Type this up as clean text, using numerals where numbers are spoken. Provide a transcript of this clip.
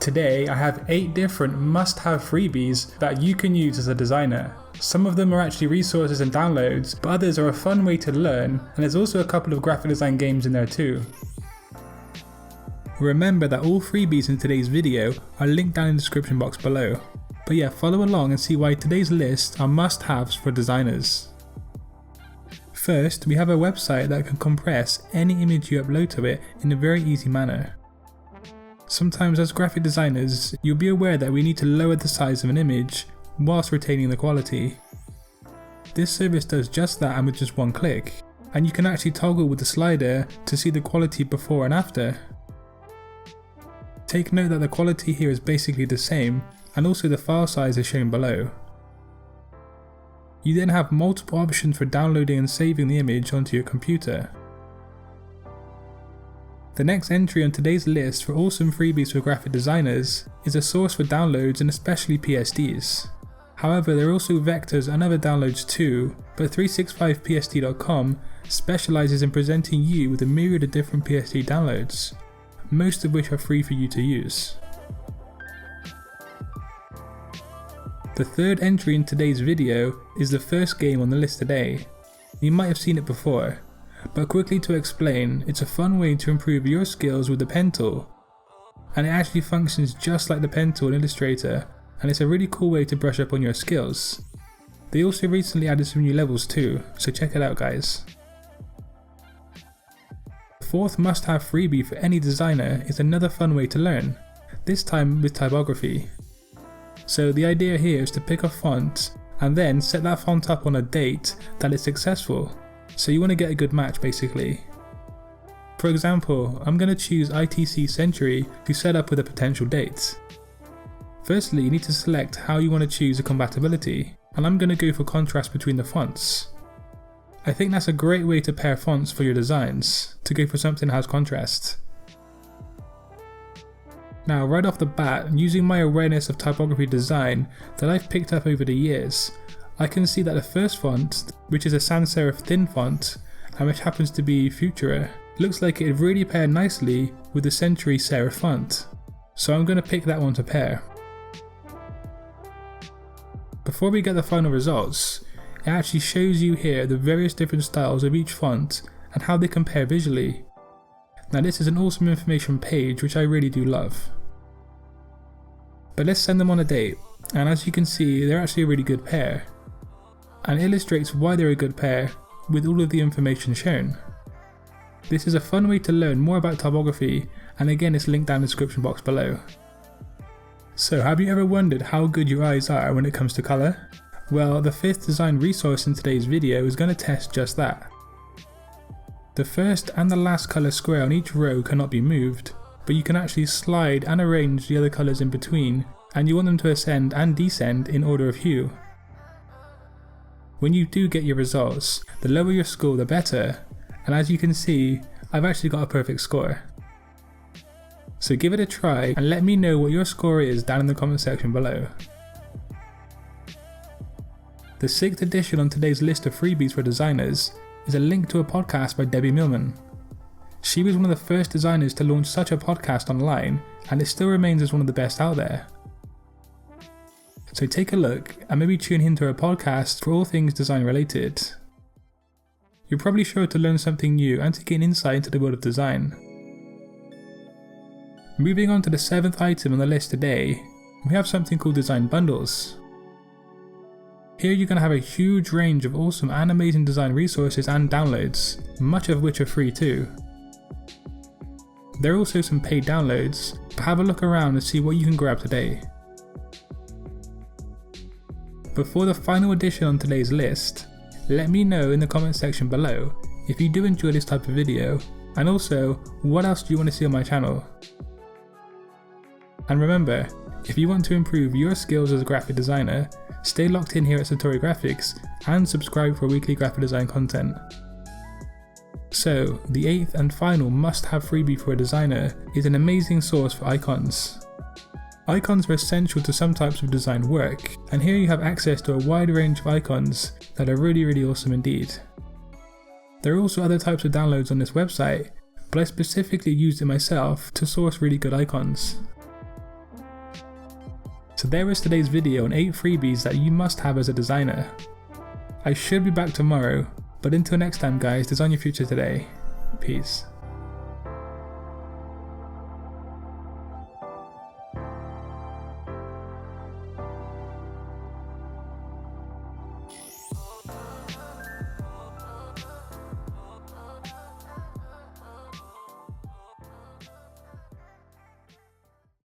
Today I have 8 different must-have freebies that you can use as a designer. Some of them are actually resources and downloads, but others are a fun way to learn, and there's also a couple of graphic design games in there too. Remember that all freebies in today's video are linked down in the description box below. But yeah, follow along and see why today's list are must-haves for designers. First, we have a website that can compress any image you upload to it in a very easy manner. Sometimes as graphic designers, you'll be aware that we need to lower the size of an image whilst retaining the quality. This service does just that, and with just one click, and you can actually toggle with the slider to see the quality before and after. Take note that the quality here is basically the same, and also the file size is shown below. You then have multiple options for downloading and saving the image onto your computer. The next entry on today's list for awesome freebies for graphic designers is a source for downloads and especially PSDs. However, there are also vectors and other downloads too, but 365psd.com specializes in presenting you with a myriad of different PSD downloads, most of which are free for you to use. The third entry in today's video is the first game on the list today. You might have seen it before, but quickly to explain, it's a fun way to improve your skills with the pen tool. And it actually functions just like the pen tool in Illustrator, and it's a really cool way to brush up on your skills. They also recently added some new levels too, so check it out guys. The fourth must-have freebie for any designer is another fun way to learn, this time with typography. So the idea here is to pick a font and then set that font up on a date that is successful. So you want to get a good match basically. For example, I'm going to choose ITC Century to set up with a potential date. Firstly, you need to select how you want to choose a compatibility, and I'm going to go for contrast between the fonts. I think that's a great way to pair fonts for your designs, to go for something that has contrast. Now right off the bat, using my awareness of typography design that I've picked up over the years, I can see that the first font, which is a sans serif thin font, and which happens to be Futura, looks like it would really pair nicely with the Century serif font. So I'm going to pick that one to pair. Before we get the final results, it actually shows you here the various different styles of each font and how they compare visually. Now this is an awesome information page which I really do love. But let's send them on a date, and as you can see they're actually a really good pair, and illustrates why they're a good pair with all of the information shown. This is a fun way to learn more about typography, and again it's linked down in the description box below. So have you ever wondered how good your eyes are when it comes to colour? Well, the fifth design resource in today's video is going to test just that. The first and the last colour square on each row cannot be moved, but you can actually slide and arrange the other colours in between, and you want them to ascend and descend in order of hue. When you do get your results, the lower your score the better, and as you can see, I've actually got a perfect score. So give it a try and let me know what your score is down in the comment section below. The 6th edition on today's list of freebies for designers is a link to a podcast by Debbie Millman. She was one of the first designers to launch such a podcast online, and it still remains as one of the best out there. So take a look and maybe tune into her podcast for all things design related. You're probably sure to learn something new and to gain insight into the world of design. Moving on to the 7th item on the list today, we have something called design bundles. Here you're going to have a huge range of awesome and amazing design resources and downloads, much of which are free too. There are also some paid downloads, but have a look around and see what you can grab today. Before the final addition on today's list, let me know in the comment section below if you do enjoy this type of video, and also what else do you want to see on my channel. And remember, if you want to improve your skills as a graphic designer, stay locked in here at Satori Graphics and subscribe for weekly graphic design content. So, the 8th and final must-have freebie for a designer is an amazing source for icons. Icons are essential to some types of design work, and here you have access to a wide range of icons that are really awesome indeed. There are also other types of downloads on this website, but I specifically used it myself to source really good icons. So there is today's video on 8 freebies that you must have as a designer. I should be back tomorrow, but until next time guys, design your future today. Peace.